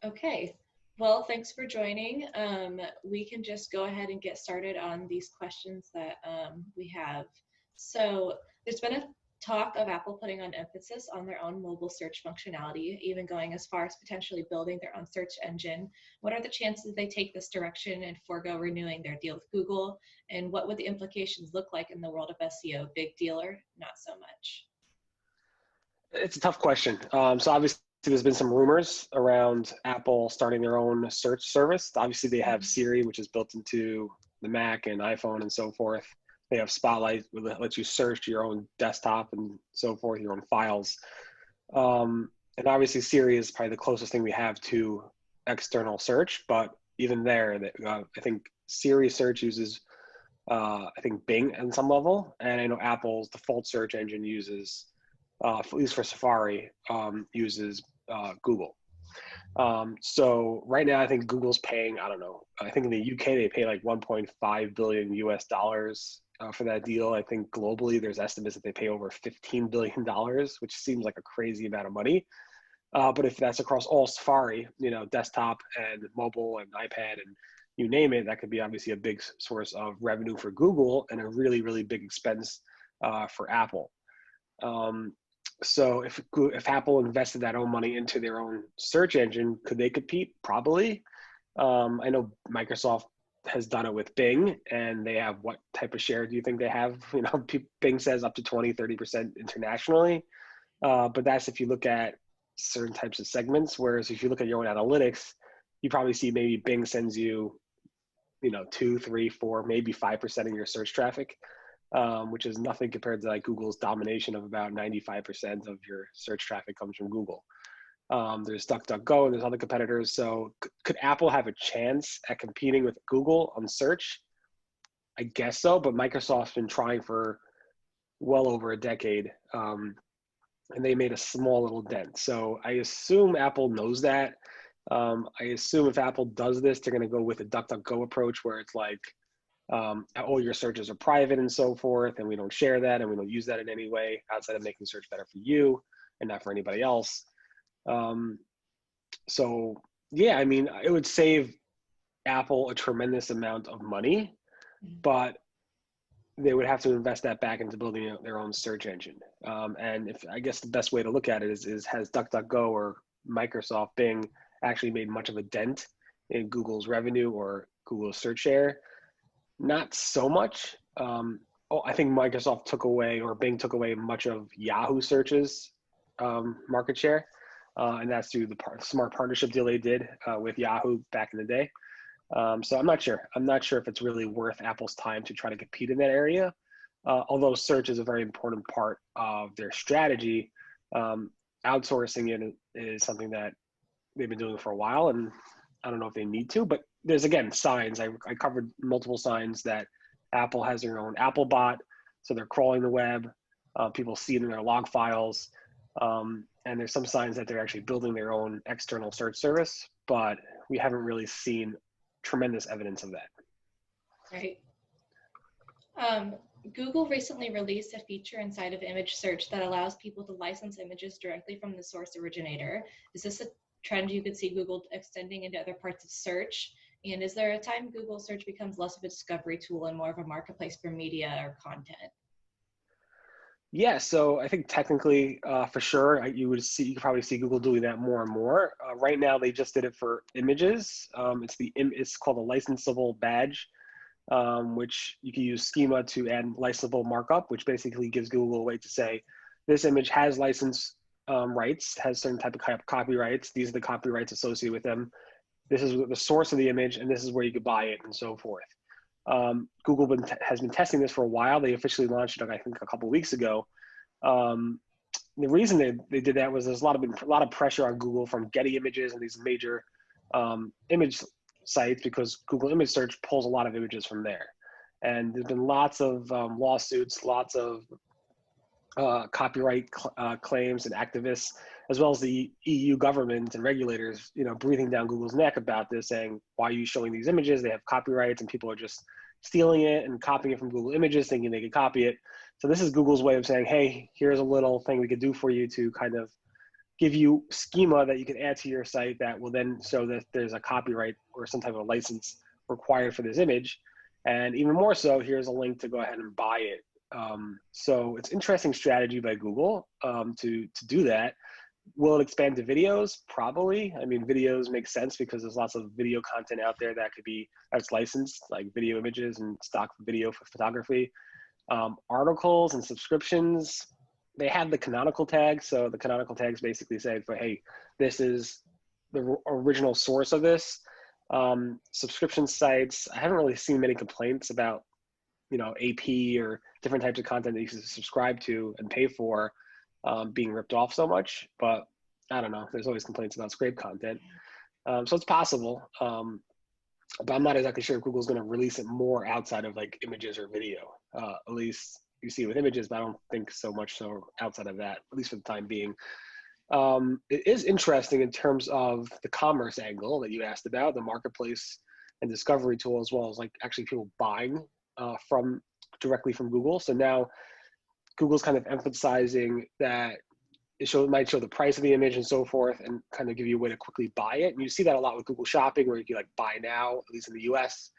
Okay. Well, thanks for joining. We can just go ahead and get started on these questions that we have. So there's been a talk of Apple putting on emphasis on their own mobile search functionality, even going as far as potentially building their own search engine. What are the chances they take this direction and forego renewing their deal with Google? And what would the implications look like in the world of SEO? Big deal or not so much? It's a tough question. So obviously there's been some rumors around Apple starting their own search service. Obviously they have Siri, which is built into the Mac and iPhone and so forth. They have Spotlight, which lets you search your own desktop and so forth, your own files. And obviously Siri is probably the closest thing we have to external search, but even there, I think Siri search uses, I think Bing on some level, and I know Apple's default search engine uses, at least for Safari, uses Google. So right now, I think Google's paying, I don't know, I think in the UK, they pay like 1.5 billion US dollars for that deal. I think globally, there's estimates that they pay over $15 billion, which seems like a crazy amount of money. But if that's across all Safari, desktop and mobile and iPad and you name it, that could be obviously a big source of revenue for Google and a really, really big expense for Apple. So if Apple invested that own money into their own search engine, could they compete? Probably. I know Microsoft has done it with Bing, and they have what type of share do you think they have? Bing says up to 20-30% internationally, but that's if you look at certain types of segments. Whereas if you look at your own analytics, you probably see maybe Bing sends you, 2, 3, 4, maybe 5% of your search traffic. Which is nothing compared to like Google's domination of about 95% of your search traffic comes from Google. There's DuckDuckGo and there's other competitors. So could Apple have a chance at competing with Google on search? I guess so, but Microsoft's been trying for well over a decade, and they made a small little dent. So I assume Apple knows that. I assume if Apple does this, they're going to go with a DuckDuckGo approach where it's like, all your searches are private and so forth, and we don't share that and we don't use that in any way outside of making search better for you and not for anybody else. So yeah, I mean, it would save Apple a tremendous amount of money, but they would have to invest that back into building their own search engine. And I guess the best way to look at it is has DuckDuckGo or Microsoft Bing actually made much of a dent in Google's revenue or Google's search share? Not so much. I think Microsoft took away, or Bing took away, much of Yahoo searches market share, and that's through the smart partnership deal they did with Yahoo back in the day. So I'm not sure. I'm not sure if it's really worth Apple's time to try to compete in that area. Although search is a very important part of their strategy, outsourcing it is something that they've been doing for a while, and I don't know if they need to, but there's, again, signs. I covered multiple signs that Apple has their own Apple bot, so they're crawling the web. People see it in their log files. And there's some signs that they're actually building their own external search service, but we haven't really seen tremendous evidence of that. Right. Google recently released a feature inside of image search that allows people to license images directly from the source originator. Is this a trend you could see Google extending into other parts of search? And is there a time Google search becomes less of a discovery tool and more of a marketplace for media or content? Yeah, so I think technically, for sure, you could probably see Google doing that more and more. Right now, they just did it for images. It's called a licensable badge, which you can use schema to add licensable markup, which basically gives Google a way to say, this image has license rights, has certain type of copyrights. These are the copyrights associated with them. This is the source of the image, and this is where you could buy it, and so forth. Google has been testing this for a while. They officially launched it, I think, a couple of weeks ago. The reason they did that was there's a lot of pressure on Google from Getty Images and these major image sites, because Google Image Search pulls a lot of images from there. And there's been lots of lawsuits, lots of copyright claims and activists, as well as the EU government and regulators, breathing down Google's neck about this, saying, why are you showing these images? They have copyrights, and people are just stealing it and copying it from Google Images, thinking they can copy it. So this is Google's way of saying, hey, here's a little thing we could do for you to kind of give you schema that you can add to your site that will then show that there's a copyright or some type of license required for this image. And even more so, here's a link to go ahead and buy it. So it's interesting strategy by Google to do that. Will it expand to videos? Probably. I mean, videos make sense because there's lots of video content out there that could be, that's licensed, like video images and stock video for photography. Articles and subscriptions, they have the canonical tag. So the canonical tags basically say, hey, this is the original source of this. Subscription sites, I haven't really seen many complaints about, AP or different types of content that you can subscribe to and pay for being ripped off so much, but I don't know. There's always complaints about scrape content. So it's possible, but I'm not exactly sure if Google's going to release it more outside of like images or video. At least you see with images, but I don't think so much so outside of that, at least for the time being. It is interesting in terms of the commerce angle that you asked about, the marketplace and discovery tool, as well as like actually people buying directly from Google. So now Google's kind of emphasizing that it might show the price of the image and so forth, and kind of give you a way to quickly buy it. And you see that a lot with Google Shopping, where you can like buy now, at least in the US.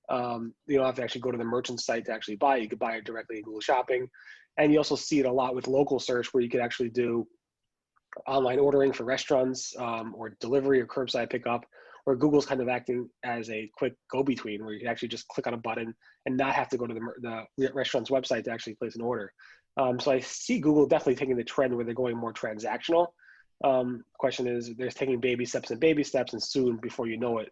You don't have to actually go to the merchant site to actually buy it. You could buy it directly in Google Shopping. And you also see it a lot with local search, where you could actually do online ordering for restaurants or delivery or curbside pickup, where Google's kind of acting as a quick go-between, where you can actually just click on a button and not have to go to the restaurant's website to actually place an order. So I see Google definitely taking the trend where they're going more transactional. Question is, they're taking baby steps, and soon, before you know it,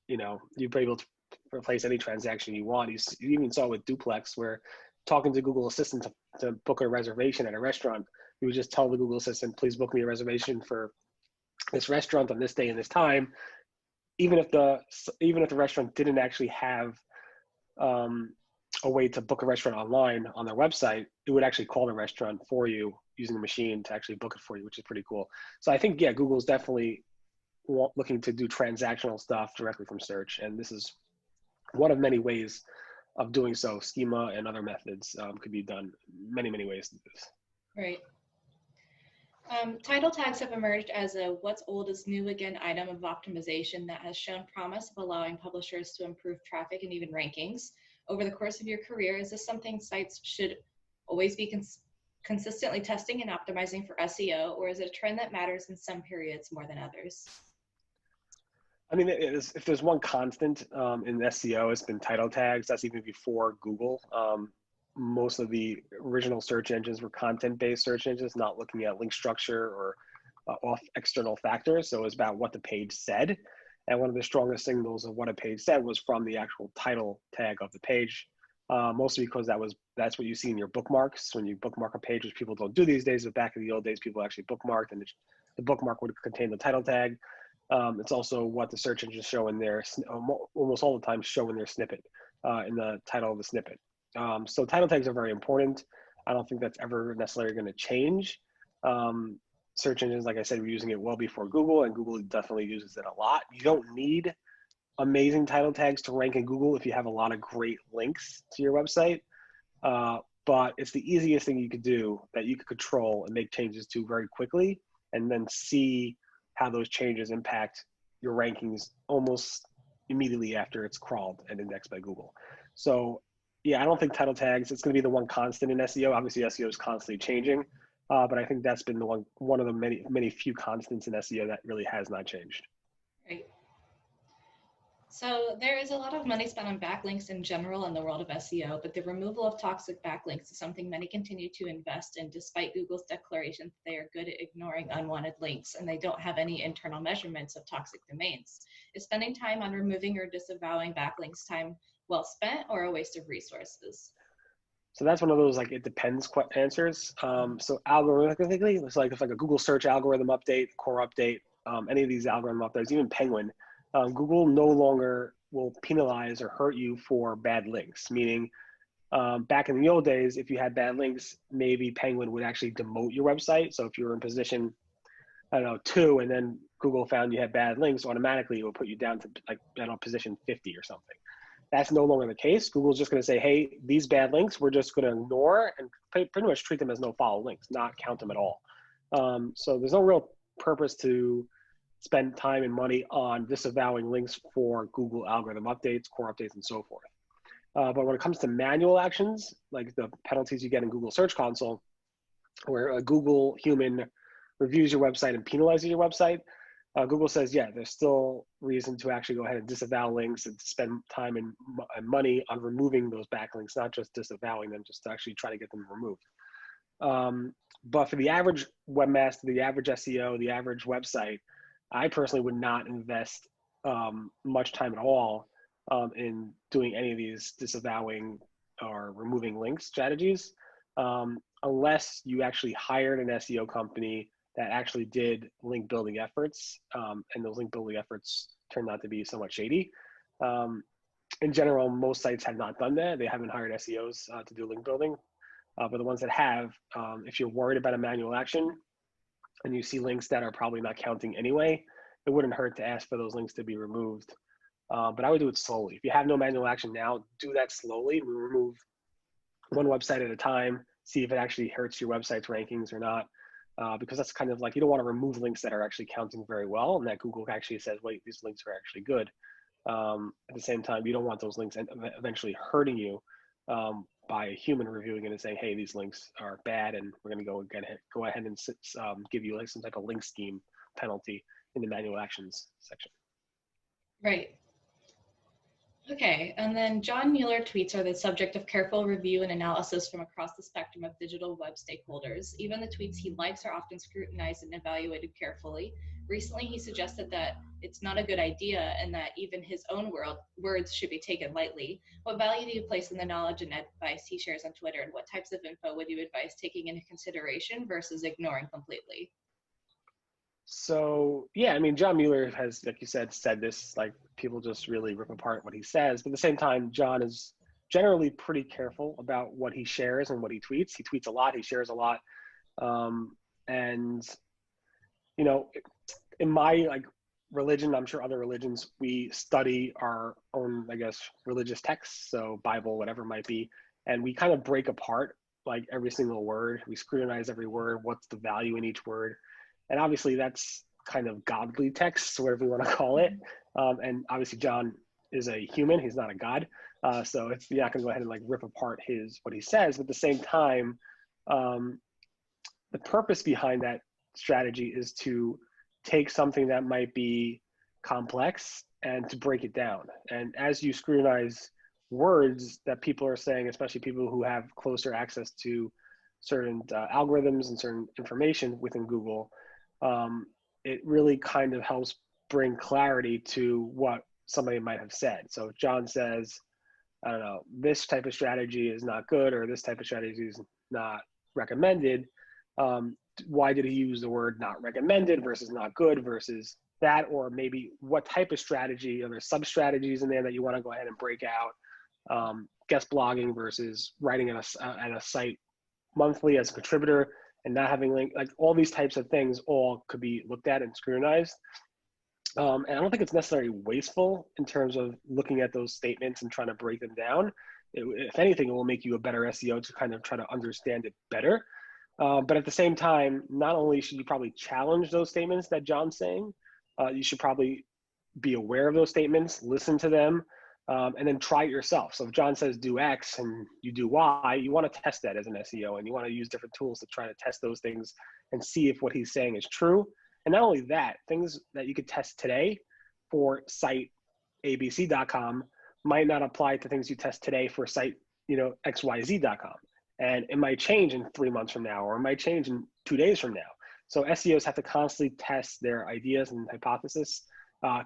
you'll be able to replace any transaction you want. You even saw with Duplex, where talking to Google Assistant to book a reservation at a restaurant, you would just tell the Google Assistant, please book me a reservation for this restaurant on this day and this time. Even if the restaurant didn't actually have a way to book a restaurant online on their website, it would actually call the restaurant for you using the machine to actually book it for you, which is pretty cool. So I think, yeah, Google's definitely looking to do transactional stuff directly from search. And this is one of many ways of doing so. Schema and other methods could be done many, many ways to do this. Right. Title tags have emerged as a what's old is new again item of optimization that has shown promise of allowing publishers to improve traffic and even rankings. Over the course of your career, is this something sites should always be consistently testing and optimizing for SEO, or is it a trend that matters in some periods more than others? I mean, if there's one constant in SEO, it's been title tags. That's even before Google. Most of the original search engines were content-based search engines, not looking at link structure or off external factors. So it was about what the page said. And one of the strongest signals of what a page said was from the actual title tag of the page, mostly because that's what you see in your bookmarks. When you bookmark a page, which people don't do these days, but back in the old days, people actually bookmarked, and the bookmark would contain the title tag. It's also what the search engines show in their, almost all the time, show in their snippet, in the title of the snippet. So title tags are very important. I don't think that's ever necessarily going to change. Search engines, like I said, were using it well before Google, and Google definitely uses it a lot. You don't need amazing title tags to rank in Google if you have a lot of great links to your website. But it's the easiest thing you could do that you could control and make changes to very quickly, and then see how those changes impact your rankings almost immediately after it's crawled and indexed by Google. So yeah, I don't think title tags, it's going to be the one constant in SEO. Obviously, SEO is constantly changing, but I think that's been the one of the many few constants in SEO that really has not changed. Right. So there is a lot of money spent on backlinks in general in the world of SEO, but the removal of toxic backlinks is something many continue to invest in, despite Google's declaration that they are good at ignoring unwanted links and they don't have any internal measurements of toxic domains. Is spending time on removing or disavowing backlinks time well spent or a waste of resources? So that's one of those like it depends answers. So algorithmically, it's like if like a Google search algorithm update, core update, any of these algorithm updates, even Penguin, Google no longer will penalize or hurt you for bad links. Meaning, back in the old days, if you had bad links, maybe Penguin would actually demote your website. So if you were in position, I don't know, 2, and then Google found you had bad links, automatically it will put you down to like, I don't know, position 50 or something. That's no longer the case. Google's just going to say, hey, these bad links, we're just going to ignore and pretty much treat them as no follow links, not count them at all. So there's no real purpose to spend time and money on disavowing links for Google algorithm updates, core updates, and so forth. But when it comes to manual actions, like the penalties you get in Google Search Console, where a Google human reviews your website and penalizes your website, Google says, yeah, there's still reason to actually go ahead and disavow links and spend time and money on removing those backlinks, not just disavowing them, just to actually try to get them removed. But for the average webmaster, the average SEO, the average website, I personally would not invest much time at all in doing any of these disavowing or removing links strategies, unless you actually hired an SEO company that actually did link building efforts, and those link building efforts turned out to be somewhat shady. In general, most sites have not done that. They haven't hired SEOs to do link building. But the ones that have, if you're worried about a manual action and you see links that are probably not counting anyway, it wouldn't hurt to ask for those links to be removed. But I would do it slowly. If you have no manual action now, do that slowly. Remove one website at a time, see if it actually hurts your website's rankings or not. Because that's kind of like, you don't want to remove links that are actually counting very well and that Google actually says, wait, these links are actually good. At the same time, you don't want those links eventually hurting you by a human reviewing it and saying, hey, these links are bad and we're going to go ahead and give you like some type of link scheme penalty in the manual actions section. Right. Okay, and then John Mueller tweets are the subject of careful review and analysis from across the spectrum of digital web stakeholders. Even the tweets he likes are often scrutinized and evaluated carefully. Recently, he suggested that it's not a good idea and that even his own words should be taken lightly. What value do you place in the knowledge and advice he shares on Twitter, and what types of info would you advise taking into consideration versus ignoring completely? So yeah, I mean, John Mueller has, like you said this, like people just really rip apart what he says. But at the same time, John is generally pretty careful about what he shares and what he tweets. He tweets a lot, he shares a lot. And, you know, in my like religion, I'm sure other religions, we study our own, I guess, religious texts. So Bible, whatever it might be. And we kind of break apart like every single word. We scrutinize every word. What's the value in each word? And obviously that's kind of godly text, whatever you want to call it. And obviously John is a human, he's not a god. So you're not gonna go ahead and like rip apart what he says, but at the same time, the purpose behind that strategy is to take something that might be complex and to break it down. And as you scrutinize words that people are saying, especially people who have closer access to certain algorithms and certain information within Google, it really kind of helps bring clarity to what somebody might have said. So if John says, I don't know, this type of strategy is not good or this type of strategy is not recommended, why did he use the word not recommended versus not good versus that? Or maybe what type of strategy, are there sub-strategies in there that you want to go ahead and break out? Guest blogging versus writing at a site monthly as a contributor and not having like all these types of things all could be looked at and scrutinized. And I don't think it's necessarily wasteful in terms of looking at those statements and trying to break them down. If anything, it will make you a better SEO to kind of try to understand it better. But at the same time, not only should you probably challenge those statements that John's saying, you should probably be aware of those statements, listen to them, and then try it yourself. So if John says do X and you do Y, you want to test that as an SEO and you want to use different tools to try to test those things and see if what he's saying is true. And not only that, things that you could test today for site abc.com might not apply to things you test today for site, xyz.com. And it might change in 3 months from now, or it might change in 2 days from now. So SEOs have to constantly test their ideas and hypothesis,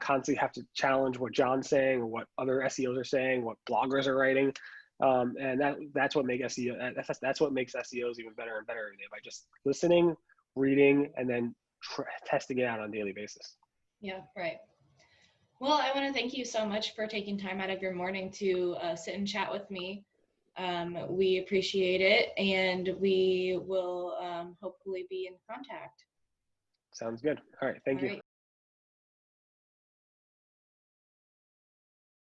constantly have to challenge what John's saying or what other SEOs are saying, what bloggers are writing. And that's what makes that's what makes SEOs even better and better every day, by just listening, reading, and then testing it out on a daily basis. Yeah, right. Well, I want to thank you so much for taking time out of your morning to sit and chat with me. We appreciate it, and we will hopefully be in contact. Sounds good. All right. Thank you.